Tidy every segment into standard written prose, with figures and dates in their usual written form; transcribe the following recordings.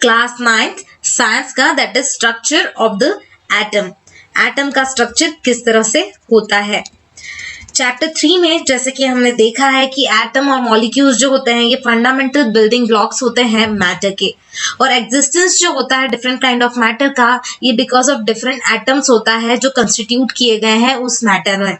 Class 9th science का, that is structure of the atom. Atom का structure किस तरह से होता है। चैप्टर 3 में जैसे कि हमने देखा है कि एटम और मॉलिक्यूल्स जो होते हैं ये फंडामेंटल बिल्डिंग ब्लॉक्स होते हैं मैटर के, और एग्जिस्टेंस जो होता है डिफरेंट काइंड ऑफ मैटर का, ये बिकॉज ऑफ डिफरेंट एटम्स होता है जो कंस्टिट्यूट किए गए हैं उस मैटर में।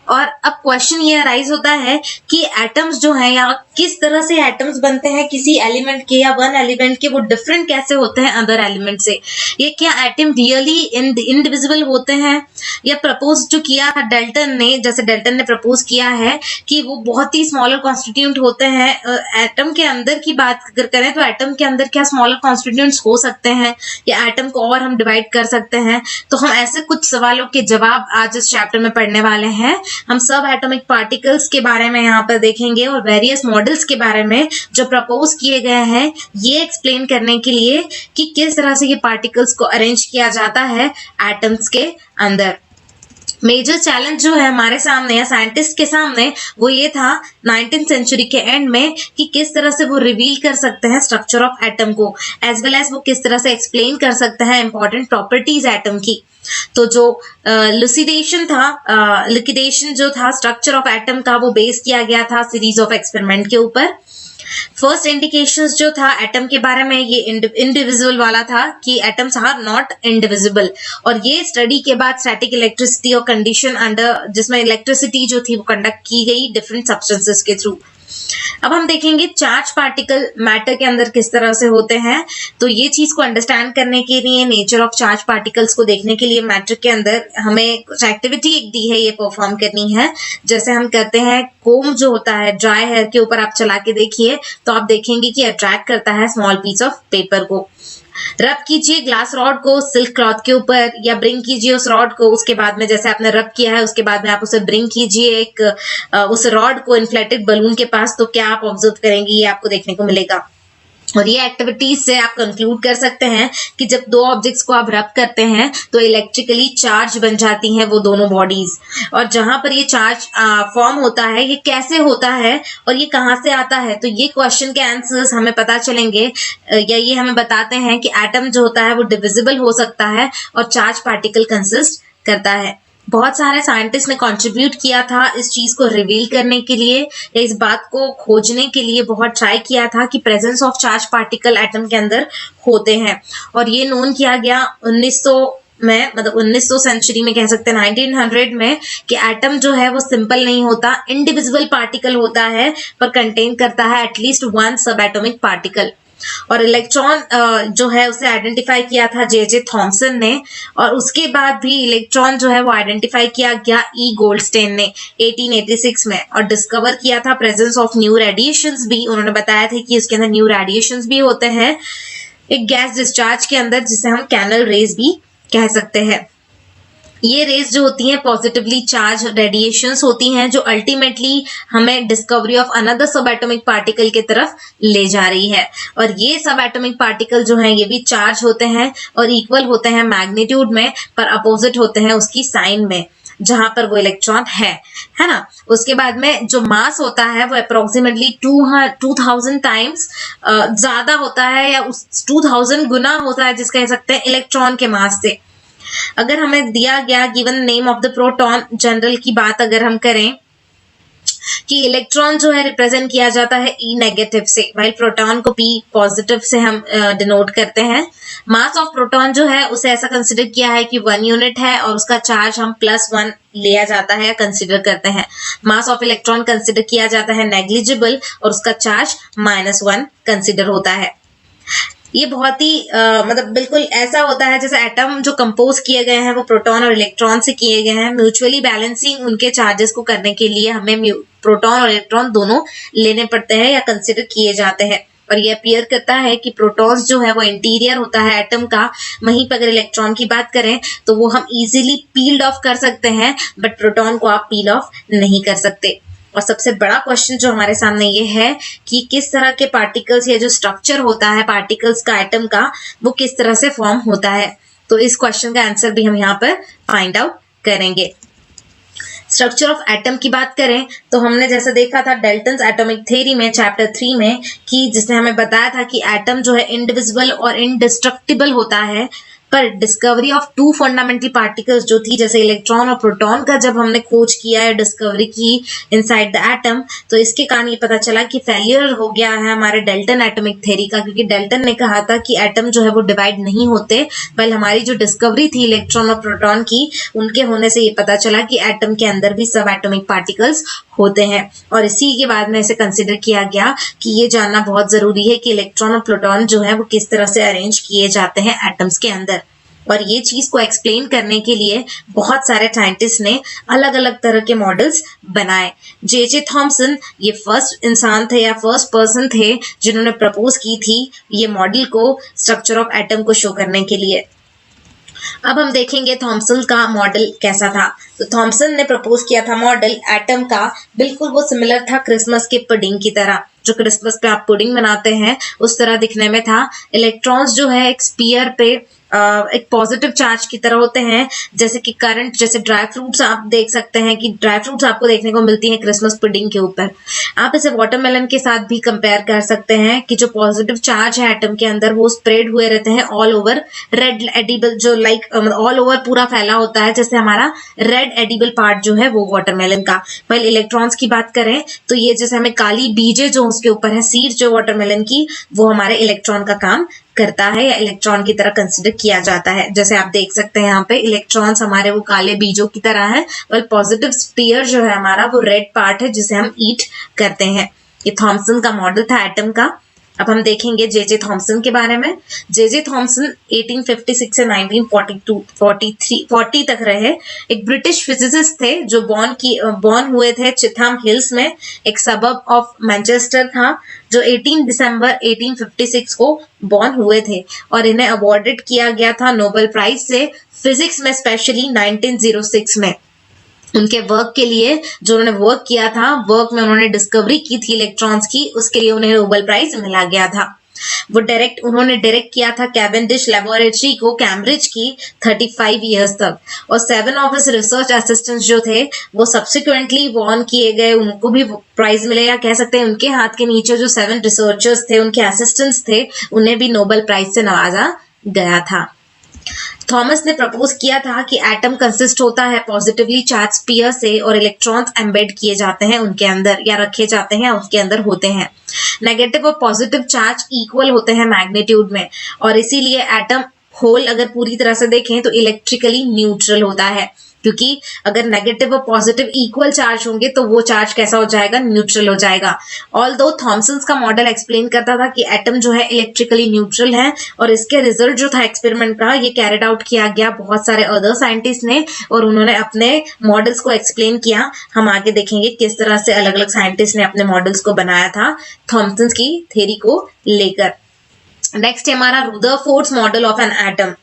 और अब क्वेश्चन ये अराइज होता है कि एटम्स जो हैं या किस तरह से एटम्स बनते हैं किसी एलिमेंट के या वन एलिमेंट के, वो डिफरेंट कैसे होते हैं अदर एलिमेंट से। ये क्या एटम रियली इंडिविजिबल होते हैं, या प्रपोज जो किया था डाल्टन ने, जैसे डाल्टन ने प्रपोज किया है कि वो बहुत ही स्मॉलर कॉन्स्टिट्यूएंट होते हैं। एटम के अंदर की बात अगर करें तो एटम के अंदर क्या स्मॉलर कॉन्स्टिट्यूएंट्स हो सकते हैं, या एटम को और हम डिवाइड कर सकते हैं। तो हम ऐसे कुछ सवालों के जवाब आज इस चैप्टर में पढ़ने वाले हैं। हम सब एटॉमिक पार्टिकल्स के बारे में यहाँ पर देखेंगे और वेरियस मॉडल्स के बारे में जो प्रपोज किए गए हैं, ये एक्सप्लेन करने के लिए कि किस तरह से ये पार्टिकल्स को अरेंज किया जाता है एटम्स के अंदर। मेजर चैलेंज जो है हमारे सामने या साइंटिस्ट के सामने वो ये था 19th सेंचुरी के एंड में कि किस तरह से वो रिवील कर सकते हैं स्ट्रक्चर ऑफ एटम को, एज वेल एज वो किस तरह से एक्सप्लेन कर सकते हैं इंपॉर्टेंट प्रॉपर्टीज एटम की। तो जो लिक्विडेशन जो था स्ट्रक्चर ऑफ एटम का, वो बेस किया गया था सीरीज ऑफ एक्सपेरिमेंट के ऊपर। फर्स्ट इंडिकेशंस जो था एटम के बारे में ये इंडिविजुअल वाला था कि एटम्स आर नॉट इंडिविजिबल, और ये स्टडी के बाद स्टैटिक इलेक्ट्रिसिटी और कंडीशन अंडर जिसमें इलेक्ट्रिसिटी जो थी वो कंडक्ट की गई डिफरेंट सब्सटेंसेस के थ्रू। अब हम देखेंगे चार्ज पार्टिकल मैटर के अंदर किस तरह से होते हैं। तो ये चीज को अंडरस्टैंड करने के लिए, नेचर ऑफ चार्ज पार्टिकल्स को देखने के लिए मैटर के अंदर हमें कुछ एक्टिविटी एक दी है, ये परफॉर्म करनी है। जैसे हम कहते हैं कोम जो होता है ड्राई हेयर के ऊपर आप चला के देखिए तो आप देखेंगे कि अट्रैक्ट करता है स्मॉल पीस ऑफ पेपर को। रब कीजिए ग्लास रॉड को सिल्क क्लॉथ के ऊपर, या ब्रिंग कीजिए उस रॉड को, उसके बाद में जैसे आपने रब किया है उसके बाद में आप उसे ब्रिंग कीजिए एक उस रॉड को इन्फ्लेटेड बलून के पास, तो क्या आप ऑब्जर्व करेंगे, ये आपको देखने को मिलेगा। और ये एक्टिविटीज से आप कंक्लूड कर सकते हैं कि जब दो ऑब्जेक्ट्स को आप रब करते हैं तो इलेक्ट्रिकली चार्ज बन जाती हैं वो दोनों बॉडीज। और जहां पर ये चार्ज फॉर्म होता है ये कैसे होता है और ये कहां से आता है, तो ये क्वेश्चन के आंसर्स हमें पता चलेंगे, या ये हमें बताते हैं कि एटम जो होता है वो डिविजिबल हो सकता है और चार्ज पार्टिकल कंसिस्ट करता है। बहुत सारे साइंटिस्ट ने कंट्रीब्यूट किया था इस चीज को रिवील करने के लिए, या इस बात को खोजने के लिए बहुत ट्राई किया था कि presence of charge particle atom के अंदर होते हैं। और ये नोन किया गया 1900 में, मतलब 1900 सेंचुरी में कह सकते हैं 1900 में, कि एटम जो है वो सिंपल नहीं होता, इंडिविजिबल पार्टिकल होता है पर कंटेन करता है एटलीस्ट वन सब एटॉमिक पार्टिकल। और इलेक्ट्रॉन जो है उसे आइडेंटिफाई किया था जे थॉमसन ने, और उसके बाद भी इलेक्ट्रॉन जो है वो आइडेंटिफाई किया गया ई गोल्डस्टेन ने 1886 में, और डिस्कवर किया था प्रेजेंस ऑफ न्यू रेडिएशंस भी। उन्होंने बताया था कि इसके अंदर न्यू रेडिएशंस भी होते हैं एक गैस डिस्चार्ज के अंदर, जिसे हम कैनल रेज भी कह सकते हैं। ये रेज जो होती हैं पॉजिटिवली चार्ज रेडिएशंस होती हैं जो अल्टीमेटली हमें डिस्कवरी ऑफ अनदर सब एटॉमिक पार्टिकल की तरफ ले जा रही है। और ये सब एटॉमिक पार्टिकल जो हैं ये भी चार्ज होते हैं और इक्वल होते हैं मैग्नीट्यूड में, पर अपोजिट होते हैं उसकी साइन में जहां पर वो इलेक्ट्रॉन है ना। उसके बाद में जो मास होता है वो अप्रोक्सीमेटली 2000 टाइम्स ज्यादा होता है, या उस 2000 गुना होता है जिसका कह सकते हैं इलेक्ट्रॉन के मास से। अगर हमें दिया गया given name of the proton general की बात अगर हम करें कि इलेक्ट्रॉन जो है रिप्रेजेंट किया जाता है ई नेगेटिव से, वाइल प्रोटॉन को पी पॉजिटिव से हम डिनोट करते हैं। मास ऑफ प्रोटॉन जो है उसे ऐसा कंसिडर किया है कि 1 यूनिट है और उसका चार्ज हम +1 लिया जाता है या कंसिडर करते हैं। मास ऑफ इलेक्ट्रॉन कंसिडर किया जाता है नेग्लिजिबल और उसका चार्ज -1 कंसिडर होता है। ये बहुत ही मतलब बिल्कुल ऐसा होता है जैसे एटम जो कंपोज किए गए हैं वो प्रोटॉन और इलेक्ट्रॉन से किए गए हैं। म्यूचुअली बैलेंसिंग उनके चार्जेस को करने के लिए हमें प्रोटॉन और इलेक्ट्रॉन दोनों लेने पड़ते हैं या कंसिडर किए जाते हैं। और ये अपीयर करता है कि प्रोटॉन्स जो है वो इंटीरियर होता है एटम का, वहीं पर अगर इलेक्ट्रॉन की बात करें तो वो हम इजीली पील्ड ऑफ कर सकते हैं, बट प्रोटॉन को आप पील ऑफ नहीं कर सकते। और सबसे बड़ा क्वेश्चन जो हमारे सामने ये है कि किस तरह के पार्टिकल्स या जो स्ट्रक्चर होता है पार्टिकल्स का एटम का वो किस तरह से फॉर्म होता है। तो इस क्वेश्चन का आंसर भी हम यहाँ पर फाइंड आउट करेंगे। स्ट्रक्चर ऑफ एटम की बात करें तो हमने जैसे देखा था डाल्टन्स एटॉमिक थ्योरी में चैप्टर 3 में कि जिसने हमें बताया था कि एटम जो है इंडिविजिबल और इंडिस्ट्रक्टिबल होता है, पर discovery of two fundamental particles जो थी जैसे इलेक्ट्रॉन और प्रोटॉन का जब हमने खोज किया है, डिस्कवरी की इनसाइड द एटम, तो इसके कारण ये पता चला कि फेलियर हो गया है हमारे डाल्टन एटॉमिक थ्योरी का, क्योंकि डाल्टन ने कहा था कि एटम जो है वो डिवाइड नहीं होते, पर हमारी जो डिस्कवरी थी इलेक्ट्रॉन और प्रोटॉन की, उनके होने से ये पता चला कि एटम के अंदर भी सब एटॉमिक पार्टिकल्स होते हैं। और इसी के बाद में इसे कंसिडर किया गया कि ये जानना बहुत जरूरी है कि इलेक्ट्रॉन और प्रोटॉन जो है वो किस तरह से अरेंज किए जाते हैं एटम्स के अंदर। और ये चीज को एक्सप्लेन करने के लिए बहुत सारे साइंटिस्ट ने अलग अलग तरह के मॉडल्स बनाए। जे थॉमसन ये फर्स्ट इंसान थे या फर्स्ट पर्सन थे जिन्होंने प्रपोज की थी ये मॉडल को स्ट्रक्चर ऑफ एटम को शो करने के लिए। अब हम देखेंगे थॉमसन का मॉडल कैसा था। तो थॉमसन ने प्रपोज किया था मॉडल एटम का, बिल्कुल वो सिमिलर था क्रिसमस के पुडिंग की तरह, जो क्रिसमस पे आप पुडिंग बनाते हैं उस तरह दिखने में था। इलेक्ट्रॉन्स जो है एक स्फीयर पे एक पॉजिटिव चार्ज की तरह होते हैं, जैसे कि करंट, जैसे ड्राई फ्रूट्स आप देख सकते हैं कि ड्राई फ्रूट्स आपको देखने को मिलती हैं क्रिसमस पुडिंग के ऊपर। आप इसे वाटरमेलन के साथ भी कंपेयर कर सकते हैं कि जो पॉजिटिव चार्ज है एटम के अंदर वो स्प्रेड हुए रहते हैं ऑल ओवर रेड एडिबल, जो लाइक ऑल ओवर पूरा फैला होता है, जैसे हमारा रेड एडिबल पार्ट जो है वो वाटरमेलन का। वही इलेक्ट्रॉन्स की बात करें तो ये जैसे हमें काली बीजे जो उसके ऊपर है, सीड जो वाटरमेलन की, वो हमारे इलेक्ट्रॉन का काम करता है या इलेक्ट्रॉन की तरह कंसिडर किया जाता है। जैसे आप देख सकते हैं यहाँ पे इलेक्ट्रॉन्स हमारे वो काले बीजों की तरह है, और पॉजिटिव स्फीयर जो है हमारा वो रेड पार्ट है जिसे हम ईट करते हैं। ये थॉमसन का मॉडल था एटम का। अब हम देखेंगे जे थॉमसन के बारे में। जे थॉमसन 1856 से 1940 तक रहे। एक ब्रिटिश फिजिसिस्ट थे जो बॉर्न हुए थे चिथाम हिल्स में, एक सबब ऑफ मैनचेस्टर था, जो 18 दिसंबर 1856 को बॉर्न हुए थे, और इन्हें अवॉर्डेड किया गया था नोबेल प्राइज से फिजिक्स में, स्पेशली 1906 में। उनके वर्क के लिए जो उन्होंने वर्क किया था, वर्क में उन्होंने डिस्कवरी की थी इलेक्ट्रॉन्स की, उसके लिए उन्हें नोबेल प्राइज मिला गया था। उन्होंने डायरेक्ट किया था कैवेंडिश लेबोरेटरी को कैम्ब्रिज की 35 इयर्स तक, और 7 ऑफ हिज रिसर्च असिस्टेंट्स जो थे वो सब्सिक्वेंटली वॉर्न किए गए, उनको भी प्राइज मिले, या कह सकते हैं उनके हाथ के नीचे जो 7 रिसर्चर्स थे, उनके असिस्टेंट्स थे, उन्हें भी नोबेल प्राइज से नवाजा गया था। थॉमस ने प्रपोज किया था कि एटम कंसिस्ट होता है पॉजिटिवली चार्ज स्फीयर से, और इलेक्ट्रॉन्स एम्बेड किए जाते हैं उनके अंदर या रखे जाते हैं, उसके अंदर होते हैं। नेगेटिव और पॉजिटिव चार्ज इक्वल होते हैं मैग्नीट्यूड में, और इसीलिए एटम होल अगर पूरी तरह से देखें तो इलेक्ट्रिकली न्यूट्रल होता है, क्योंकि अगर नेगेटिव और पॉजिटिव इक्वल चार्ज होंगे तो वो चार्ज कैसा हो जाएगा, न्यूट्रल हो जाएगा। ऑल्दो थॉमसन का मॉडल एक्सप्लेन करता था कि एटम जो है इलेक्ट्रिकली न्यूट्रल है, और इसके रिजल्ट जो था एक्सपेरिमेंट का ये कैरिड आउट किया गया बहुत सारे अदर साइंटिस्ट ने, और उन्होंने अपने मॉडल्स को एक्सप्लेन किया। हम आगे देखेंगे किस तरह से अलग अलग साइंटिस्ट ने अपने मॉडल्स को बनाया था थॉमसन की थ्योरी को लेकर। नेक्स्ट है हमारा Rutherford's model of an atom.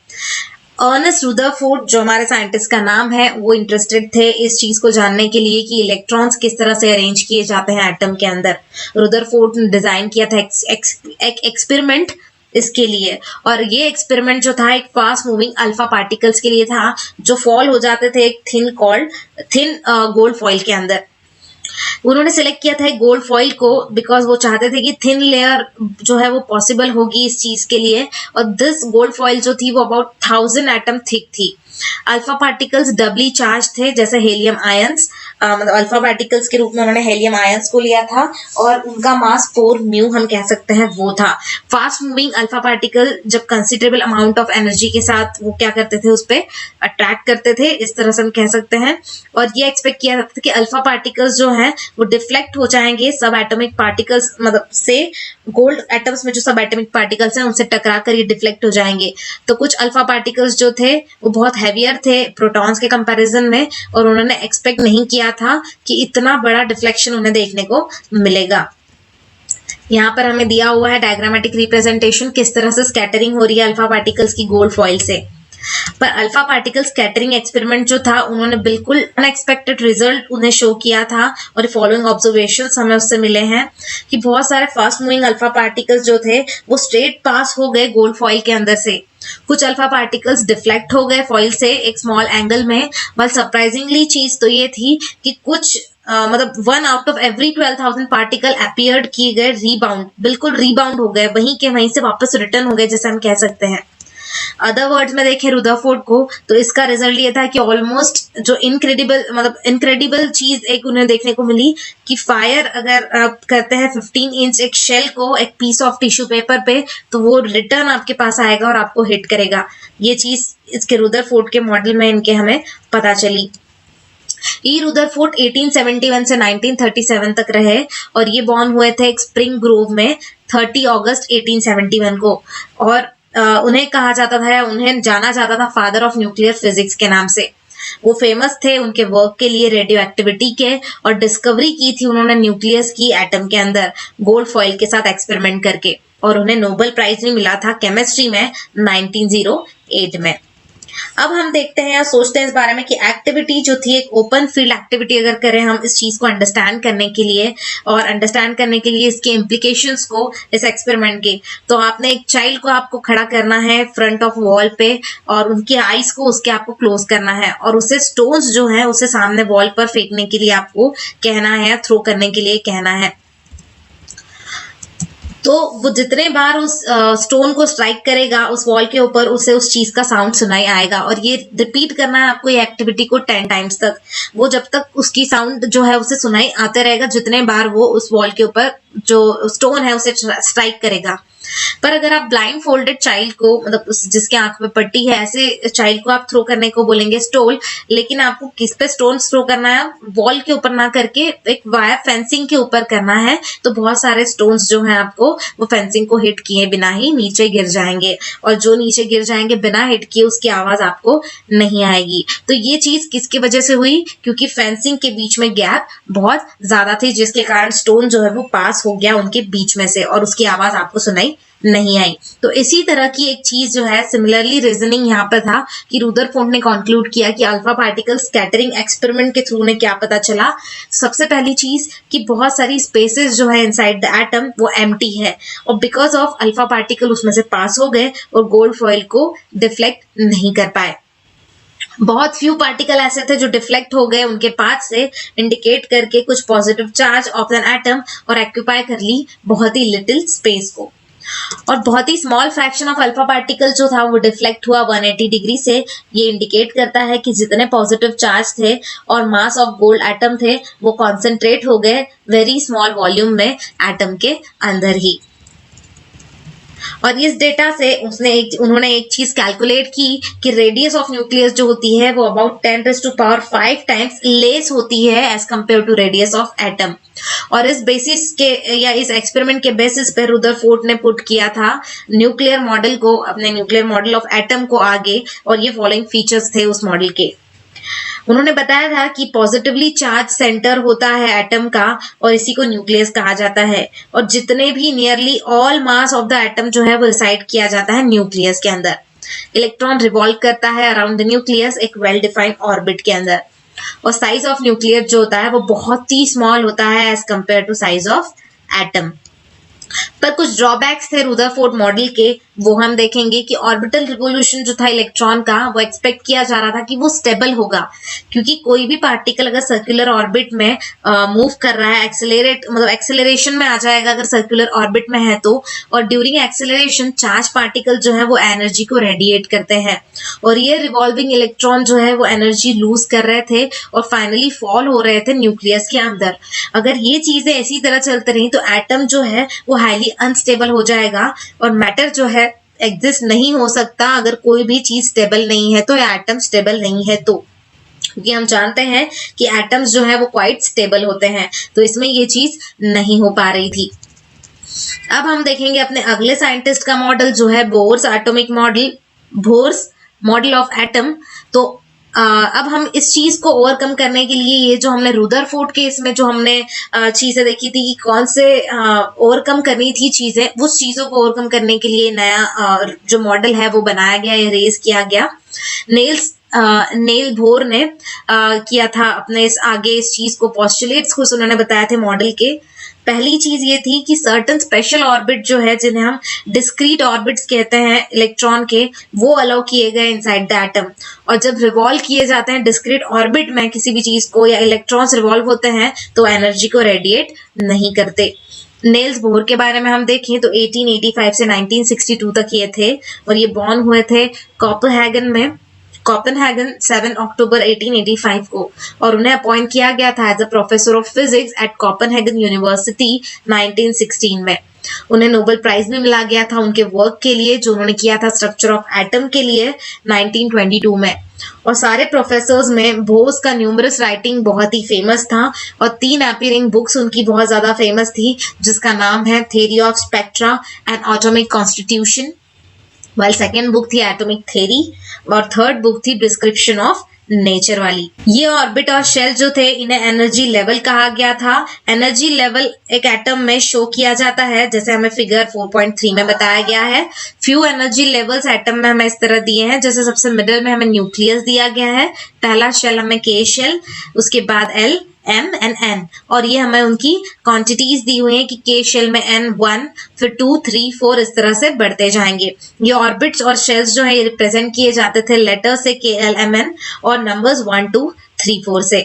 Ernest Rutherford जो हमारे साइंटिस्ट का नाम है, वो इंटरेस्टेड थे इस चीज को जानने के लिए कि इलेक्ट्रॉन्स किस तरह से अरेंज किए जाते हैं एटम के अंदर। रुदरफोर्ड ने डिजाइन किया था एक एक्सपेरिमेंट इसके लिए, और ये एक्सपेरिमेंट जो था एक फास्ट मूविंग अल्फा पार्टिकल्स के लिए था, जो फॉल हो जाते थे एक थिन गोल्ड फॉइल के अंदर। उन्होंने सिलेक्ट किया था गोल्ड फॉइल को बिकॉज वो चाहते थे कि थिन लेयर जो है वो पॉसिबल होगी इस चीज के लिए, और दिस गोल्ड फॉइल जो थी वो अबाउट 1000 एटम थिक थी। अल्फा पार्टिकल्स डबली चार्ज थे जैसे हेलियम आयंस, मतलब अल्फा पार्टिकल्स के रूप में उन्होंने हेलियम आयंस को लिया था, और उनका मास 4 म्यू हम कह सकते हैं वो था। फास्ट मूविंग अल्फा पार्टिकल जब कंसिडरेबल अमाउंट ऑफ एनर्जी के साथ वो क्या करते थे, उस पर अट्रैक्ट करते थे, इस तरह से हम कह सकते हैं। और ये एक्सपेक्ट किया जाता था कि अल्फा पार्टिकल्स जो है वो डिफ्लेक्ट हो जाएंगे सब एटॉमिक पार्टिकल्स, मतलब से गोल्ड एटम्स में जो सब एटॉमिक पार्टिकल्स हैं उनसे टकरा कर ये डिफ्लेक्ट हो जाएंगे। तो कुछ अल्फा पार्टिकल्स जो थे वो बहुत हैवियर थे प्रोटॉन्स के कंपैरिजन में, और उन्होंने एक्सपेक्ट नहीं किया था कि इतना बड़ा डिफ्लेक्शन उन्हें देखने को मिलेगा। यहाँ पर हमें दिया हुआ है डायग्रामेटिक रिप्रेजेंटेशन किस तरह से स्कैटरिंग हो रही है अल्फा पार्टिकल्स की गोल्ड फॉइल से। पर अल्फा पार्टिकल स्कैटरिंग एक्सपेरिमेंट जो था उन्होंने बिल्कुल अनएक्सपेक्टेड रिजल्ट उन्हें शो किया था और फॉलोइंग ऑब्जर्वेशंस हमें उससे मिले हैं कि बहुत सारे फास्ट मूविंग अल्फा पार्टिकल्स जो थे वो स्ट्रेट पास हो गए गोल्ड फॉइल के अंदर से, कुछ अल्फा पार्टिकल्स डिफ्लेक्ट हो गए फॉइल से एक स्मॉल एंगल में, बट सरप्राइजिंगली चीज तो ये थी कि कुछ मतलब 1 out of every 12,000 particle appeared किए गए रीबाउंड, बिल्कुल रीबाउंड हो गए, वहीं के वहीं से वापस रिटर्न हो गए जैसे हम कह सकते हैं। अदर वर्ड्स में देखें रुदरफोर्ड को तो इसका रिजल्ट ये था कि ऑलमोस्ट जो इनक्रेडिबल चीज एक उन्हें देखने को मिली कि फायर अगर आप करते हैं 15 इंच एक शेल को एक पीस ऑफ टिश्यू पेपर पे तो वो रिटर्न आपके पास आएगा और आपको हिट करेगा। ये चीज इसके रुदरफोर्ड के मॉडल में इनके हमें पता चली। ई रुदरफोर्ड 1871 से 1937 तक रहे और ये बॉर्न हुए थे एक स्प्रिंग ग्रोव में 30 अगस्त 1871 को और उन्हें कहा जाता था या उन्हें जाना जाता था फादर ऑफ न्यूक्लियर फिजिक्स के नाम से। वो फेमस थे उनके वर्क के लिए रेडियो एक्टिविटी के और डिस्कवरी की थी उन्होंने न्यूक्लियस की एटम के अंदर गोल्ड फॉइल के साथ एक्सपेरिमेंट करके और उन्हें नोबेल प्राइज भी मिला था केमिस्ट्री में 1908 में। अब हम देखते हैं या सोचते हैं इस बारे में कि एक्टिविटी जो थी एक ओपन फील्ड एक्टिविटी अगर करें हम इस चीज को अंडरस्टैंड करने के लिए और अंडरस्टैंड करने के लिए इसके इम्प्लीकेशंस को इस एक्सपेरिमेंट के, तो आपने एक चाइल्ड को आपको खड़ा करना है फ्रंट ऑफ वॉल पे और उनकी आईज को उसके आपको क्लोज करना है और उसे स्टोन्स जो है उसे सामने वॉल पर फेंकने के लिए आपको कहना है, थ्रो करने के लिए कहना है। तो वो जितने बार उस स्टोन को स्ट्राइक करेगा उस वॉल के ऊपर उसे उस चीज का साउंड सुनाई आएगा और ये रिपीट करना है आपको ये एक्टिविटी को 10 टाइम्स तक, वो जब तक उसकी साउंड जो है उसे सुनाई आते रहेगा जितने बार वो उस वॉल के ऊपर जो स्टोन है उसे स्ट्राइक करेगा। पर अगर आप ब्लाइंड फोल्डेड चाइल्ड को मतलब जिसके आंख में पट्टी है ऐसे चाइल्ड को आप थ्रो करने को बोलेंगे स्टोन, लेकिन आपको किस पे स्टोन थ्रो करना है, वॉल के ऊपर ना करके एक वायर फेंसिंग के ऊपर करना है, तो बहुत सारे स्टोन्स जो हैं आपको वो फेंसिंग को हिट किए बिना ही नीचे गिर जाएंगे और जो नीचे गिर जाएंगे बिना हिट किए उसकी आवाज आपको नहीं आएगी। तो ये चीज किसकी वजह से हुई, क्योंकि फेंसिंग के बीच में गैप बहुत ज्यादा थी जिसके कारण स्टोन जो है वो पास हो गया उनके बीच में से और उसकी आवाज आपको सुनाई नहीं आई। तो इसी तरह की एक चीज जो है सिमिलरली रीजनिंग यहाँ पर था कि रुदरफोर्ड ने कंक्लूड किया कि अल्फा पार्टिकल स्कैटरिंग एक्सपेरिमेंट के थ्रू उन्हें क्या पता चला। सबसे पहली चीज कि बहुत सारी स्पेसेस जो है इनसाइड द एटम वो एम्प्टी है और बिकॉज ऑफ अल्फा पार्टिकल उसमें से पास हो गए और गोल्ड फॉइल को डिफ्लेक्ट नहीं कर पाए। बहुत फ्यू पार्टिकल ऐसे थे जो डिफ्लेक्ट हो गए उनके पाथ से, इंडिकेट करके कुछ positive charge of an atom और ऑक्यूपाई कर ली बहुत ही लिटिल स्पेस को। और बहुत ही small fraction of alpha particle जो था वो डिफ्लेक्ट हुआ 180 डिग्री से। ये इंडिकेट करता है कि जितने पॉजिटिव चार्ज थे और मास ऑफ गोल्ड एटम थे वो कॉन्सेंट्रेट हो गए वेरी स्मॉल वॉल्यूम में एटम के अंदर ही। और इस डेटा से उन्होंने एक चीज कैलकुलेट की कि रेडियस ऑफ न्यूक्लियस जो होती है वो अबाउट 10⁵ टाइम्स लेस होती है as compare to radius of atom. और इस बेसिस के या इस एक्सपेरिमेंट के बेसिस पे रुदरफोर्ड ने पुट किया था न्यूक्लियर मॉडल को, अपने न्यूक्लियर मॉडल ऑफ एटम को आगे, और ये फॉलोइंग फीचर्स थे उस मॉडल के। उन्होंने बताया था कि पॉजिटिवली चार्ज सेंटर होता है एटम का और इसी को न्यूक्लियस कहा जाता है और जितने भी nearly all mass of the atom जो है वो रिसाइड किया जाता है न्यूक्लियस के अंदर। इलेक्ट्रॉन रिवॉल्व करता है अराउंड द न्यूक्लियस एक वेल डिफाइंड ऑर्बिट के अंदर और साइज ऑफ न्यूक्लियस जो होता है वो बहुत ही स्मॉल होता है as compare to size of atom. पर कुछ ड्रॉबैक्स थे रुदरफोर्ड मॉडल के, वो हम देखेंगे कि ऑर्बिटल रिवोल्यूशन जो था इलेक्ट्रॉन का वो एक्सपेक्ट किया जा रहा था कि वो स्टेबल होगा, क्योंकि कोई भी पार्टिकल अगर सर्कुलर ऑर्बिट में मूव कर रहा है एक्सेलरेशन में आ जाएगा अगर सर्कुलर ऑर्बिट में है तो, और ड्यूरिंग एक्सेलरेशन चार्ज पार्टिकल जो है वो एनर्जी को रेडिएट करते हैं और ये रिवॉल्विंग इलेक्ट्रॉन जो है वो एनर्जी लूज कर रहे थे और फाइनली फॉल हो रहे थे न्यूक्लियस के अंदर। अगर ये चीजें इसी तरह चलती रही तो एटम जो है वो हाईली अनस्टेबल हो जाएगा और मैटर जो है एग्जिस्ट नहीं हो सकता अगर कोई भी चीज स्टेबल नहीं है तो, या एटम स्टेबल नहीं है तो, क्योंकि हम जानते हैं कि एटम्स जो है वो क्वाइट स्टेबल होते हैं, तो इसमें ये चीज नहीं हो पा रही थी। अब हम देखेंगे अपने अगले साइंटिस्ट का मॉडल जो है Bohr's atomic model, Bohr's model of atom. तो अब हम इस चीज को ओवरकम करने के लिए ये जो हमने रुदरफोर्ड केस में जो हमने चीजें देखी थी कि कौन से ओवरकम करनी थी चीजें, उस चीजों को ओवरकम करने के लिए नया जो मॉडल है वो बनाया गया, ये रेज किया गया। नेल बोर ने किया था अपने आगे इस चीज को, पोस्टुलेट्स कुछ उन्होंने बताया थे मॉडल के। पहली चीज ये थी कि सर्टन स्पेशल ऑर्बिट जो है, जिन्हें हम डिस्क्रीट ऑर्बिट्स कहते हैं इलेक्ट्रॉन के, वो अलाउ किए गए इनसाइड द एटम। और जब रिवॉल्व किए जाते हैं डिस्क्रीट ऑर्बिट में किसी भी चीज को, या इलेक्ट्रॉन्स रिवॉल्व होते हैं, तो एनर्जी को रेडिएट नहीं करते। नेल्स बोर के बारे में हम देखें तो 1885 से 1962 तक ये थे, और ये बॉर्न हुए थे कोपेनहेगन 7 अक्टूबर 1885 को, और उन्हें अपॉइंट किया गया था as a professor of physics at Copenhagen university 1916 में। उन्हें नोबेल प्राइज भी मिला गया था उनके वर्क के लिए जो उन्होंने किया था स्ट्रक्चर ऑफ एटम के लिए 1922 में। और सारे प्रोफेसर्स में बोस का न्यूमरस राइटिंग बहुत ही फेमस था, और 3 अपीयरिंग बुक्स उनकी बहुत ज्यादा फेमस थी, जिसका नाम है theory of spectra and atomic constitution, while second book थी एटॉमिक थ्योरी, और थर्ड बुक थी डिस्क्रिप्शन ऑफ नेचर वाली। ये ऑर्बिट और शेल जो थे, इन्हें एनर्जी लेवल कहा गया था। एनर्जी लेवल एक एटम में शो किया जाता है, जैसे हमें फिगर 4.3 में बताया गया है। फ्यू एनर्जी लेवल्स एटम में हमें इस तरह दिए हैं, जैसे सबसे मिडिल में हमें न्यूक्लियस दिया गया है, पहला शेल हमें के शेल, उसके बाद एल, M एंड N, और ये हमें उनकी क्वांटिटीज दी हुई है कि के शेल में N 1, फिर 2, 3, 4 इस तरह से बढ़ते जाएंगे। ये ऑर्बिट्स और शेल्स जो है ये रिप्रेजेंट किए जाते थे लेटर से KLMN और नंबर्स 1, 2, 3, 4 से।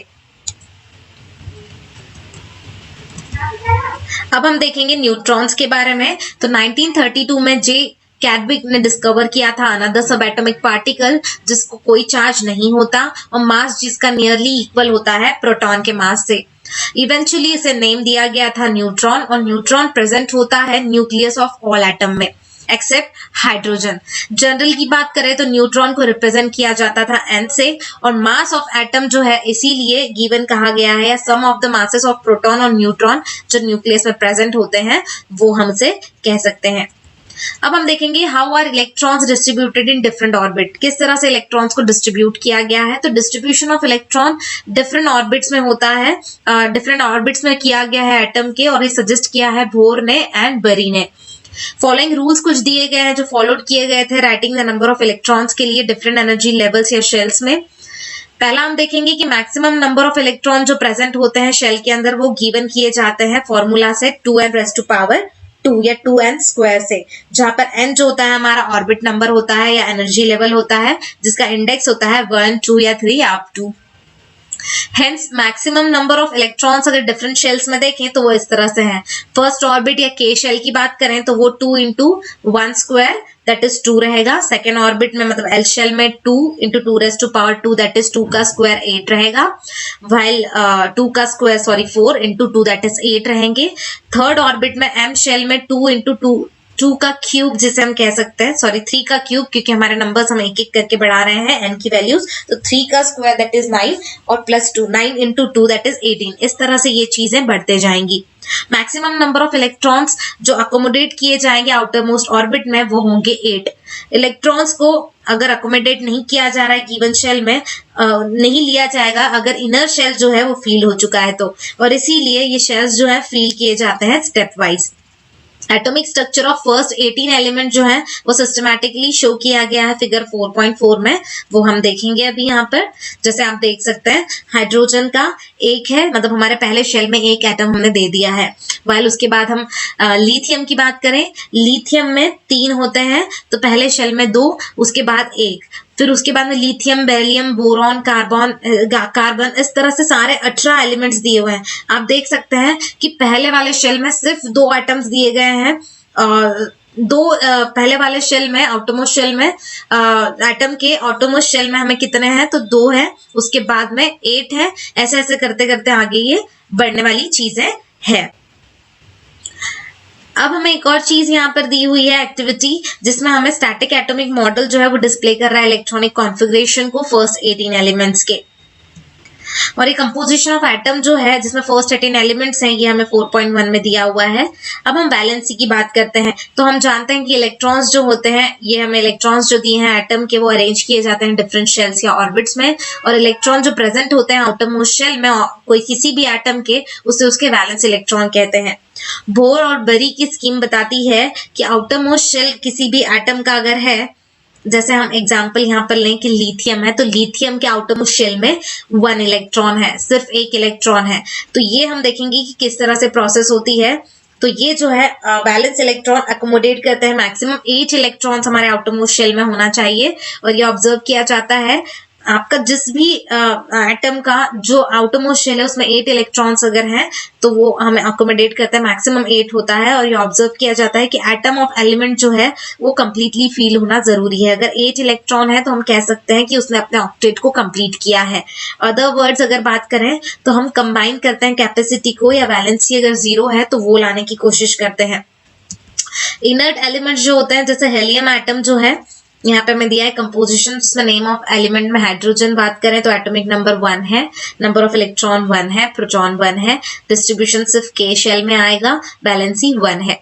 अब हम देखेंगे न्यूट्रॉन्स के बारे में। तो 1932 में जे कैडविक ने डिस्कवर किया था अनदर सब एटॉमिक पार्टिकल जिसको कोई चार्ज नहीं होता और मास जिसका नियरली इक्वल होता है प्रोटॉन के मास से। इवेंचुअली इसे नेम दिया गया था न्यूट्रॉन, और न्यूट्रॉन प्रेजेंट होता है न्यूक्लियस ऑफ ऑल एटम में एक्सेप्ट हाइड्रोजन। जनरल की बात करें तो न्यूट्रॉन को रिप्रेजेंट किया जाता था N से, और मास ऑफ एटम जो है इसीलिए गिवन कहा गया है, sum of the masses of proton और न्यूट्रॉन जो न्यूक्लियस में प्रेजेंट होते हैं वो हमसे कह सकते हैं। अब हम देखेंगे how are electrons distributed in different orbit, किस तरह से इलेक्ट्रॉन्स को डिस्ट्रीब्यूट किया गया है। तो distribution of electron different orbits में होता है, डिफरेंट ऑर्बिट्स में किया गया है एटम के, और ये सजेस्ट किया है बोर ने एंड बरी ने। फॉलोइंग रूल्स कुछ दिए गए हैं जो फॉलोड किए गए थे writing the number of electrons के लिए डिफरेंट एनर्जी लेवल्स या शेल्स में। पहला हम देखेंगे कि मैक्सिमम नंबर ऑफ इलेक्ट्रॉन जो प्रेजेंट होते हैं शेल के अंदर वो गिवन किए जाते हैं फॉर्मूला से 2n⁻²2 या 2n² से, जहां पर n जो होता है हमारा ऑर्बिट नंबर होता है या एनर्जी लेवल होता है, जिसका इंडेक्स होता है 1, 2 या 3 up to. Hence maximum number of electrons अगर डिफरेंट शेल्स में देखें तो वो इस तरह से हैं। फर्स्ट ऑर्बिट या के शेल की बात करें तो वो 2 × 1² दैट इज 2 रहेगा। सेकेंड ऑर्बिट में मतलब एल शेल में 2 × 2⁻² दैट इज 2 का स्क्वायर 8 रहेगा, वाइल 2 का स्क्वायर 4 × 2 दैट इज 8 रहेंगे। थर्ड ऑर्बिट में एम शेल में 2 × 2 का क्यूब जिसे हम कह सकते हैं, 3 का क्यूब, क्योंकि हमारे नंबर्स हम एक एक करके बढ़ा रहे हैं n की वैल्यूज, तो 3 का स्क्वायर दैट इज 9 और +2 9 × 2 दैट इज 18। इस तरह से ये चीजें बढ़ते जाएंगी। मैक्सिमम नंबर ऑफ इलेक्ट्रॉन्स जो अकोमोडेट किए जाएंगे आउटर मोस्ट ऑर्बिट में वो होंगे 8। इलेक्ट्रॉन्स को अगर अकोमोडेट नहीं किया जा रहा है गिवन शेल में, नहीं लिया जाएगा अगर इनर शेल जो है वो फील हो चुका है तो, और इसीलिए ये शेल्स जो है फील किए जाते हैं step wise. Atomic structure of first 18 element जो है वो सिस्टमैटिकली शो किया गया है फिगर 4.4 में, वो हम देखेंगे अभी यहाँ पर। जैसे आप देख सकते हैं हाइड्रोजन का एक है, मतलब हमारे पहले शेल में एक एटम हमने दे दिया है। वाइल उसके बाद हम लिथियम की बात करें, लिथियम में 3 होते हैं, तो पहले शेल में 2, उसके बाद 1, फिर उसके बाद में लिथियम, बेरिलियम, बोरॉन, कार्बन, इस तरह से सारे 18 एलिमेंट्स दिए हुए हैं। आप देख सकते हैं कि पहले वाले शेल में सिर्फ 2 एटम्स दिए गए हैं, पहले वाले शेल में आउटरमोस्ट शेल में एटम के आउटरमोस्ट शेल में हमें कितने हैं तो 2 है, उसके बाद में 8 है, ऐसे ऐसे करते करते आगे ये बढ़ने वाली चीजें है। अब हमें एक और चीज यहाँ पर दी हुई है एक्टिविटी, जिसमें हमें स्टैटिक एटॉमिक मॉडल जो है वो डिस्प्ले कर रहा है इलेक्ट्रॉनिक कॉन्फ़िगरेशन को फर्स्ट 18 एलिमेंट्स के। और ये कंपोजिशन ऑफ एटम जो है जिसमें फर्स्ट 18 एलिमेंट्स हैं ये हमें 4.1 में दिया हुआ है। अब हम वैलेंसी की बात करते हैं तो हम जानते हैं कि इलेक्ट्रॉन्स जो होते हैं ये हमें इलेक्ट्रॉन्स जो दिए हैं एटम के वो अरेंज किए जाते हैं डिफरेंट शेल्स या ऑर्बिट्स में, और इलेक्ट्रॉन जो प्रेजेंट होते हैं आउटरमोस्ट शेल में कोई किसी भी एटम के उसे उसके वैलेंस इलेक्ट्रॉन कहते हैं। बोर और बरी की स्कीम बताती है कि आउटरमोस्ट शेल किसी भी एटम का अगर है, जैसे हम एग्जांपल यहाँ पर लें कि लिथियम है तो लिथियम के आउटरमोस्ट शेल में 1 इलेक्ट्रॉन है, सिर्फ 1 इलेक्ट्रॉन है। तो ये हम देखेंगे कि किस तरह से प्रोसेस होती है। तो ये जो है वैलेंस इलेक्ट्रॉन अकोमोडेट करते हैं मैक्सिमम 8 इलेक्ट्रॉन्स हमारे आउटरमोस्ट शेल में होना चाहिए, और ये ऑब्जर्व किया जाता है आपका जिस भी एटम का जो आउटरमोस्ट शेल है उसमें 8 इलेक्ट्रॉन्स अगर हैं तो वो हमें अकोमोडेट करता है, मैक्सिमम 8 होता है। और ये ऑब्जर्व किया जाता है कि एटम ऑफ एलिमेंट जो है वो कंप्लीटली फील होना जरूरी है। अगर 8 इलेक्ट्रॉन है तो हम कह सकते हैं कि उसने अपने ऑक्टेट को कंप्लीट किया है। अदर वर्ड्स अगर बात करें तो हम कंबाइन करते हैं कैपेसिटी को, या वैलेंसी अगर 0 है तो वो लाने की कोशिश करते हैं। इनर्ट एलिमेंट जो होते हैं जैसे हेलियम एटम जो है यहाँ पे मैं दिया है कंपोजिशन, उसमें नेम ऑफ एलिमेंट में हाइड्रोजन बात करें तो एटॉमिक नंबर 1 है, नंबर ऑफ इलेक्ट्रॉन 1 है, प्रोटॉन 1 है, डिस्ट्रीब्यूशन सिर्फ के शेल में आएगा, वैलेंसी 1 है।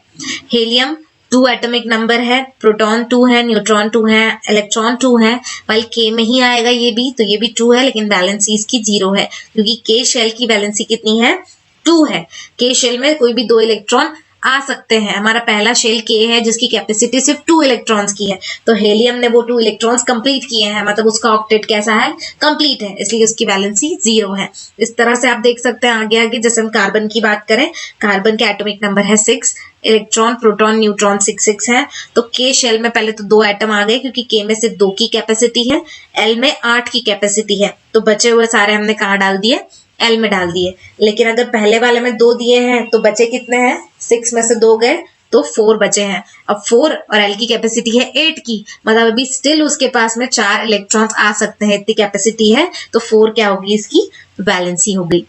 हीलियम 2 एटॉमिक नंबर है, प्रोटॉन 2 है, न्यूट्रॉन 2 है, इलेक्ट्रॉन 2 है, वाइल के में ही आएगा ये भी, तो ये भी 2 है लेकिन वैलेंसी इसकी 0 है क्योंकि के शेल की वैलेंसी कितनी है 2 है। के शेल में कोई भी 2 इलेक्ट्रॉन आ सकते हैं। हमारा पहला शेल के है जिसकी कैपेसिटी सिर्फ 2 इलेक्ट्रॉन्स की है, तो हेलियम ने वो 2 इलेक्ट्रॉन्स कंप्लीट किए हैं, मतलब उसका ऑक्टेट कैसा है कंप्लीट है, इसलिए उसकी वैलेंसी 0 है। इस तरह से आप देख सकते हैं आगे आगे। जैसे हम कार्बन की बात करें, कार्बन के एटॉमिक नंबर है 6, इलेक्ट्रॉन प्रोटॉन न्यूट्रॉन 6 है, तो के शेल में पहले तो 2 एटम आ गए क्योंकि के में सिर्फ 2 की कैपेसिटी है, एल में 8 की कैपेसिटी है, तो बचे हुए सारे हमने कहाँ डाल दिए एल में डाल दिए। लेकिन अगर पहले वाले में 2 दिए हैं तो बचे कितने हैं, 6 में से 2 गए तो 4 बचे हैं। अब 4 और एल की कैपेसिटी है 8 की, मतलब अभी स्टिल उसके पास में 4 इलेक्ट्रॉन्स आ सकते हैं, इतनी कैपेसिटी है, तो 4 क्या होगी इसकी वैलेंसी हो गई।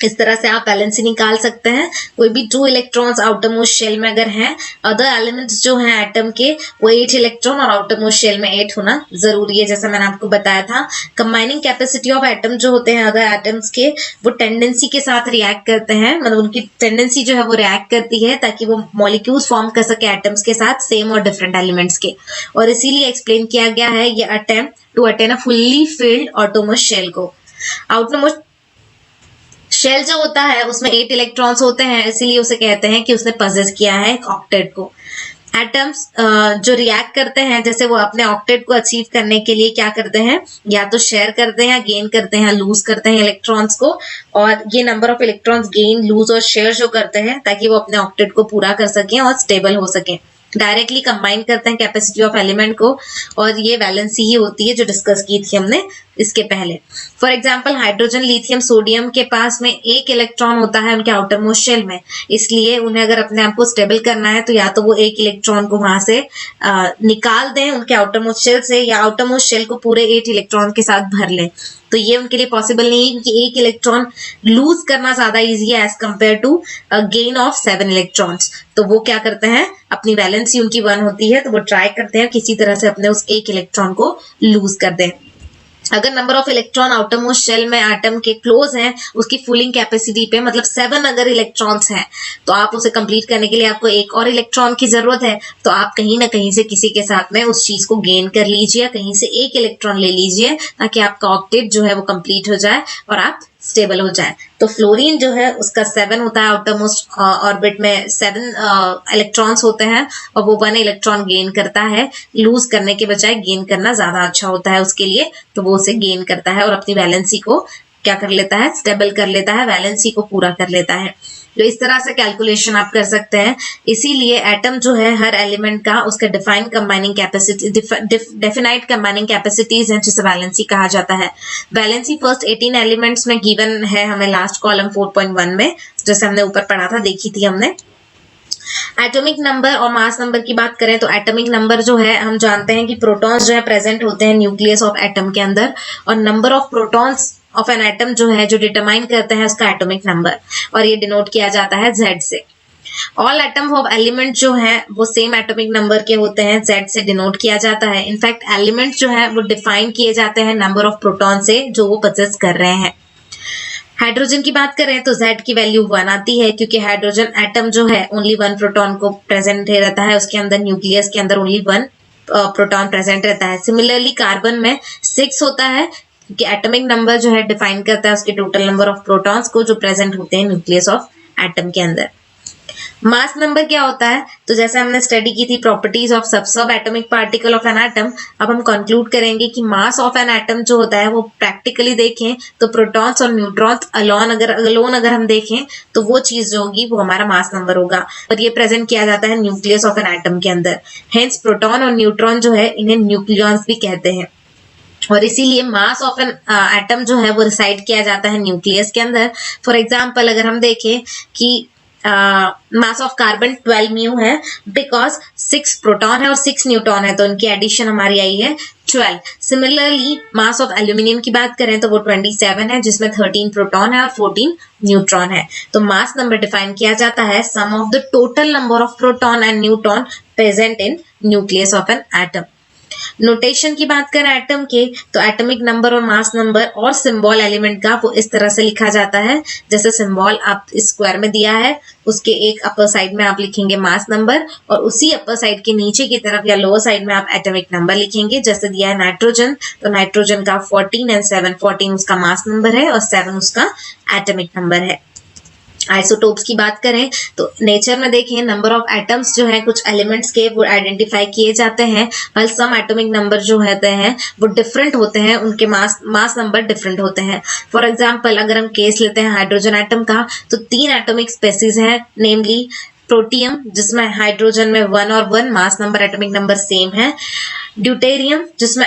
इस तरह से आप वैलेंसी निकाल सकते हैं। कोई भी 2 इलेक्ट्रॉन्स आउटरमोस्ट शेल में अगर हैं, अदर एलिमेंट्स जो हैं एटम के वो 8 इलेक्ट्रॉन और आउटरमोस्ट शेल में 8 होना जरूरी है, जैसा मैंने आपको बताया था। कंबाइनिंग कैपेसिटी ऑफ एटम जो होते हैं अदर एटम्स के, वो टेंडेंसी के साथ रिएक्ट करते हैं, मतलब उनकी टेंडेंसी जो है वो रिएक्ट करती है ताकि वो मॉलिक्यूल्स फॉर्म कर सके एटम्स के साथ सेम और डिफरेंट एलिमेंट्स के, और इसीलिए एक्सप्लेन किया गया है ये attempt to attain a fully filled outermost shell को। आउटरमोस्ट शेल जो होता है उसमें 8 इलेक्ट्रॉन्स होते हैं, इसीलिए उसे कहते हैं कि उसने पजेस किया है एक ऑक्टेट को। एटम्स जो रिएक्ट करते हैं, जैसे वो अपने ऑक्टेट को अचीव करने के लिए क्या करते हैं, या तो शेयर करते हैं, गेन करते हैं, लूज करते हैं इलेक्ट्रॉन्स को, और ये number of electrons gain lose और शेयर जो करते हैं ताकि वो अपने ऑक्टेट को पूरा कर सकें और स्टेबल हो सकें। डायरेक्टली कंबाइन करते हैं कैपेसिटी ऑफ एलिमेंट को, और ये वैलेंसी ही होती है जो डिस्कस की थी हमने इसके पहले। For example hydrogen lithium sodium के पास में 1 इलेक्ट्रॉन होता है उनके आउटरमोस्ट शेल में, इसलिए उन्हें अगर अपने आप को स्टेबल करना है तो या तो वो 1 इलेक्ट्रॉन को वहां से निकाल दें उनके आउटरमोस्ट शेल से, या आउटरमोस्ट शेल को पूरे 8 इलेक्ट्रॉन के साथ भर लें। तो ये उनके लिए पॉसिबल नहीं है क्योंकि 1 इलेक्ट्रॉन लूज करना ज्यादा इजी है as compare to gain of 7 electrons. तो वो क्या करते हैं, अपनी वैलेंसी उनकी 1 होती है तो वो ट्राई करते हैं किसी तरह से अपने उस 1 इलेक्ट्रॉन को लूज कर दें। अगर number of electron outermost shell में एटम के क्लोज हैं उसकी फुलिंग कैपेसिटी पे, मतलब 7 अगर इलेक्ट्रॉन्स हैं तो आप उसे कंप्लीट करने के लिए आपको 1 और इलेक्ट्रॉन की जरूरत है, तो आप कहीं ना कहीं से किसी के साथ में उस चीज को गेन कर लीजिए, कहीं से 1 इलेक्ट्रॉन ले लीजिए ताकि आपका ऑक्टेट जो है वो कंप्लीट हो जाए और आप स्टेबल हो जाए। तो फ्लोरीन जो है उसका 7 होता है, आउटरमोस्ट ऑर्बिट में 7 इलेक्ट्रॉन्स होते हैं और वो 1 इलेक्ट्रॉन गेन करता है। लूज करने के बजाय गेन करना ज्यादा अच्छा होता है उसके लिए, तो वो उसे गेन करता है और अपनी वैलेंसी को क्या कर लेता है, स्टेबल कर लेता है, वैलेंसी को पूरा कर लेता है। तो इस तरह से कैलकुलेशन आप कर सकते हैं। इसीलिए एटम जो है हर एलिमेंट का उसका defined combining capacity, definite combining capacities हैं जिसे वैलेंसी कहा जाता है। वैलेंसी फर्स्ट 18 एलिमेंट्स में गिवन है हमें लास्ट कॉलम 4.1 में, जैसे हमने ऊपर पढ़ा था, देखी थी हमने। एटॉमिक नंबर और मास नंबर की बात करें तो एटॉमिक नंबर जो है हम जानते हैं कि प्रोटॉन्स जो है प्रेजेंट होते हैं न्यूक्लियस ऑफ एटम के अंदर, और number of protons of an atom जो है जो डिटरमाइन करते हैं उसका एटॉमिक नंबर, और ये डिनोट किया जाता है Z से। ऑल एटम्स ऑफ एलिमेंट जो है वो सेम एटॉमिक नंबर के होते हैं, Z से डिनोट किया जाता है। इनफैक्ट एलिमेंट जो है वो डिफाइन किए जाते हैं नंबर ऑफ प्रोटॉन से जो वो पोजेस कर रहे हैं। हाइड्रोजन की बात करें तो Z की वैल्यू 1 आती है क्योंकि हाइड्रोजन एटम जो है ओनली 1 प्रोटॉन को प्रेजेंट रहता है, उसके अंदर न्यूक्लियस के अंदर ओनली 1 प्रोटॉन प्रेजेंट रहता है। सिमिलरली कार्बन में 6 होता है क्योंकि एटॉमिक नंबर जो है डिफाइन करता है उसके टोटल नंबर ऑफ प्रोटॉन्स को जो प्रेजेंट होते हैं न्यूक्लियस ऑफ एटम के अंदर। मास नंबर क्या होता है, तो जैसे हमने स्टडी की थी प्रॉपर्टीज ऑफ सब atomic particle of an atom, अब हम कंक्लूड करेंगे कि मास ऑफ एन एटम जो होता है वो प्रैक्टिकली देखें तो प्रोटॉन्स और न्यूट्रॉन्स अलोन अगर हम देखें तो वो चीज जो होगी वो हमारा मास नंबर होगा, और ये प्रेजेंट किया जाता है न्यूक्लियस ऑफ एन एटम के अंदर। हेंस प्रोटॉन और न्यूट्रॉन जो है इन्हें न्यूक्लियॉन्स भी कहते हैं, और इसीलिए मास ऑफ एन एटम जो है वो रिसाइड किया जाता है न्यूक्लियस के अंदर। फॉर एग्जाम्पल अगर हम देखें कि मास ऑफ कार्बन 12 म्यू है बिकॉज 6 प्रोटॉन है और 6 न्यूट्रॉन है, तो उनकी एडिशन हमारी आई है 12। सिमिलरली मास ऑफ एल्यूमिनियम की बात करें तो वो 27 है जिसमें 13 प्रोटॉन है और 14 न्यूट्रॉन है। तो मास नंबर डिफाइन किया जाता है sum of the total number of proton and neutron present in nucleus of an atom. Notation की बात करें एटम के तो एटॉमिक नंबर और मास नंबर और सिंबल एलिमेंट का वो इस तरह से लिखा जाता है, जैसे सिंबल आप स्क्वायर में दिया है उसके एक अपर साइड में आप लिखेंगे मास नंबर और उसी अपर साइड के नीचे की तरफ या लोअर साइड में आप एटॉमिक नंबर लिखेंगे। जैसे दिया है नाइट्रोजन, तो नाइट्रोजन का 14 एंड 7, 14 उसका मास नंबर है और 7 उसका एटॉमिक नंबर है। आइसोटोप्स की बात करें तो नेचर में देखें नंबर ऑफ एटम्स जो है कुछ एलिमेंट्स के वो आइडेंटिफाई किए जाते हैं, while सम एटॉमिक नंबर जो होते हैं वो डिफरेंट होते हैं, उनके मास नंबर डिफरेंट होते हैं। फॉर एग्जांपल अगर हम केस लेते हैं हाइड्रोजन एटम का तो 3 एटॉमिक स्पेसीज हैं, नेमली प्रोटियम जिसमें हाइड्रोजन में 1 और 1 mass number atomic number same है, ड्यूटेरियम जिसमें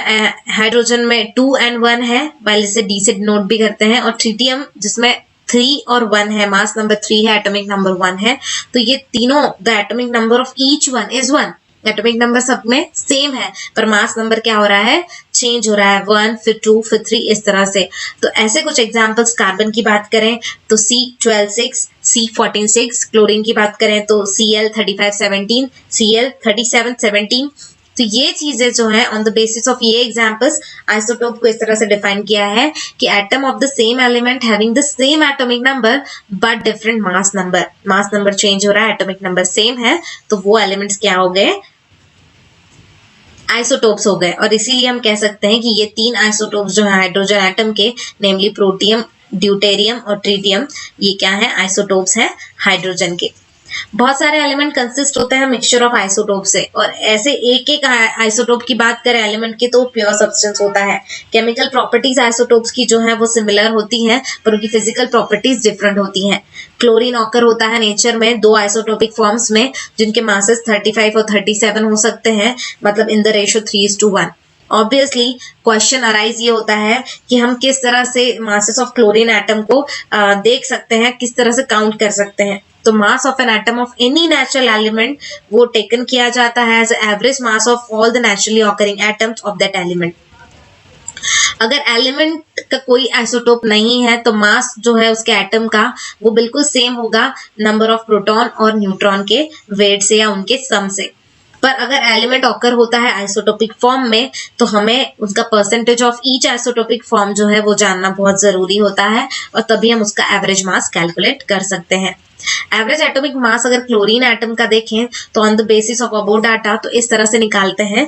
हाइड्रोजन में 2 and 1 है, वाइल इसे डी से नोट भी करते हैं, और ट्रिटियम जिसमें 3 और 1 है, मास नंबर 3 है, एटॉमिक नंबर 1 है। तो ये तीनों the atomic number of each one is 1, atomic number सब में सेम है पर मास नंबर क्या हो रहा है, चेंज हो रहा है, 1 फिर 2 फिर 3 इस तरह से। तो ऐसे कुछ एग्जांपल्स कार्बन की बात करें तो C12 6, C14 6, क्लोरीन की बात करें तो Cl35 17, Cl37 17। तो ये चीजें जो है ऑन द बेसिस ऑफ ये एग्जांपल्स आइसोटोप को इस तरह से डिफाइन किया है कि atom of the same element having the same atomic number but different mass number, mass number change हो रहा है, एटॉमिक नंबर सेम है, तो वो एलिमेंट्स क्या हो गए, आइसोटोप्स हो गए। और इसीलिए हम कह सकते हैं कि ये 3 आइसोटोप्स जो है हाइड्रोजन एटम के, नेमली प्रोटियम, ड्यूटेरियम और ट्रिटियम, ये क्या है, आइसोटोप्स हैं हाइड्रोजन के। बहुत सारे एलिमेंट कंसिस्ट होते हैं मिक्सचर ऑफ आइसोटोप से, और ऐसे एक एक आइसोटोप की बात करें एलिमेंट की तो प्योर सब्सटेंस होता है। केमिकल प्रॉपर्टीज आइसोटोप्स की जो है वो सिमिलर होती हैं पर उनकी फिजिकल प्रॉपर्टीज डिफरेंट होती हैं। क्लोरीन ऑकर होता है नेचर में 2 आइसोटोपिक फॉर्म्स में जिनके मासेस 35 और 37 हो सकते हैं, मतलब in the ratio 3:1। Obviously question arise ये होता है कि हम किस तरह से मासेस ऑफ क्लोरीन एटम को देख सकते हैं, किस तरह से काउंट कर सकते हैं। तो mass of an atom of any natural element वो टेकन किया जाता है as average mass of all the naturally occurring atoms of that element. अगर एलिमेंट का कोई आइसोटोप नहीं है तो मास जो है उसके एटम का वो बिल्कुल सेम होगा नंबर ऑफ प्रोटॉन और न्यूट्रॉन के वेट से या उनके सम से। पर अगर एलिमेंट ऑकर होता है आइसोटोपिक फॉर्म में तो हमें उसका percentage of each isotopic form जो है वो जानना बहुत जरूरी होता है, और तभी हम उसका एवरेज मास कैलकुलेट कर सकते हैं। एवरेज एटॉमिक मास अगर क्लोरीन एटम का देखें तो on the basis of above data तो इस तरह से निकालते हैं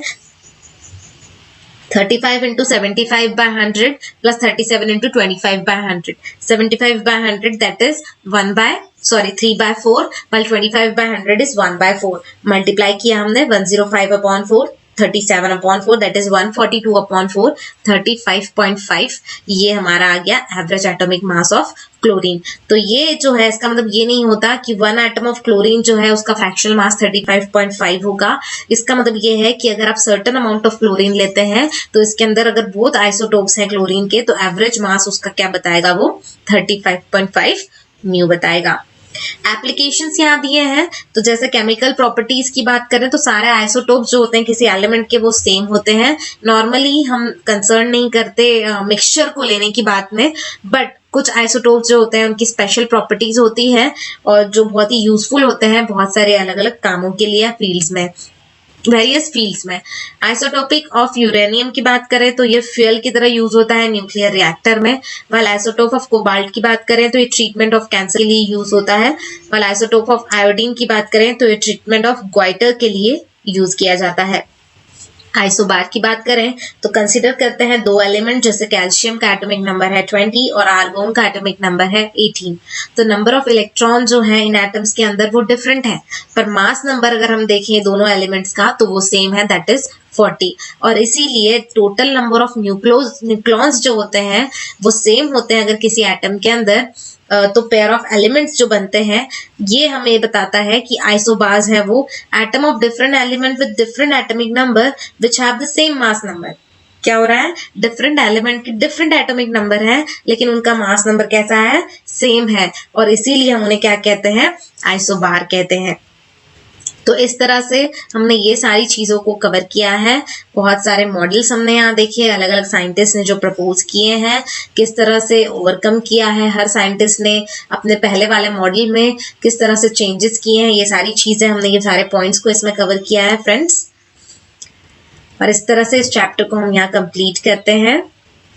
35 into 75 by 100 plus 37 into 25 by 100. 75 by 100 that is 3 by 4, while 25 by 100 is 1 by 4. Multiply किया हमने 105/4, 37/4 that is 142/4, 35.5 ये हमारा आ गया average atomic mass of chlorine. तो ये जो है इसका मतलब ये नहीं होता कि 1 एटम ऑफ क्लोरीन जो है उसका फ्रैक्शनल मास 35.5 होगा। इसका मतलब ये है कि अगर आप सर्टेन अमाउंट ऑफ क्लोरीन लेते हैं तो इसके अंदर अगर बोथ आइसोटोप्स हैं क्लोरीन के तो एवरेज मास उसका क्या बताएगा, वो 35.5 म्यू बताएगा। एप्लीकेशंस यहाँ दिए हैं तो जैसे केमिकल प्रॉपर्टीज की बात करें तो सारे आइसोटोप्स जो होते हैं किसी एलिमेंट के वो सेम होते हैं। नॉर्मली हम कंसर्न नहीं करते मिक्सचर को लेने की बात में, बट कुछ आइसोटोप्स जो होते हैं उनकी स्पेशल प्रॉपर्टीज होती है और जो बहुत ही यूजफुल होते हैं बहुत सारे अलग अलग कामों के लिए फील्ड्स में। वेरियस फील्ड्स में। आइसोटोपिक ऑफ यूरेनियम की बात करें तो ये फ्यूल की तरह यूज होता है न्यूक्लियर रिएक्टर में। वाल आइसोटोप ऑफ कोबाल्ट की बात करें तो ये ट्रीटमेंट ऑफ कैंसर के लिए यूज होता है। वाल आइसोटोप ऑफ आयोडीन की बात करें तो ये ट्रीटमेंट ऑफ ग्वाइटर के लिए यूज किया जाता है। आइसोबार की बात करें तो कंसीडर करते हैं दो एलिमेंट, जैसे कैल्शियम का एटॉमिक नंबर है 20 और आर्गोन का एटॉमिक नंबर है 18। तो नंबर ऑफ इलेक्ट्रॉन जो है इन एटम्स के अंदर वो डिफरेंट है, पर मास नंबर अगर हम देखें दोनों एलिमेंट्स का तो वो सेम है, दैट इज 40। और इसीलिए टोटल नंबर ऑफ न्यूक्लॉन्स जो होते हैं वो सेम होते हैं अगर किसी एटम के अंदर। तो पेयर ऑफ एलिमेंट्स जो बनते हैं ये हमें बताता है कि आइसोबार्स है वो atom of different element with different atomic number which have the same mass number. क्या हो रहा है, डिफरेंट एलिमेंट के डिफरेंट एटॉमिक नंबर है लेकिन उनका मास नंबर कैसा है, सेम है, और इसीलिए हम उन्हें क्या कहते हैं, आइसोबार कहते हैं। तो इस तरह से हमने ये सारी चीजों को कवर किया है। बहुत सारे मॉडल्स हमने यहाँ देखे, अलग अलग साइंटिस्ट ने जो प्रपोज किए हैं, किस तरह से ओवरकम किया है हर साइंटिस्ट ने अपने पहले वाले मॉडल में, किस तरह से चेंजेस किए हैं, ये सारी चीजें हमने, ये सारे पॉइंट्स को इसमें कवर किया है फ्रेंड्स। और इस तरह से इस चैप्टर को हम यहाँ कंप्लीट करते हैं।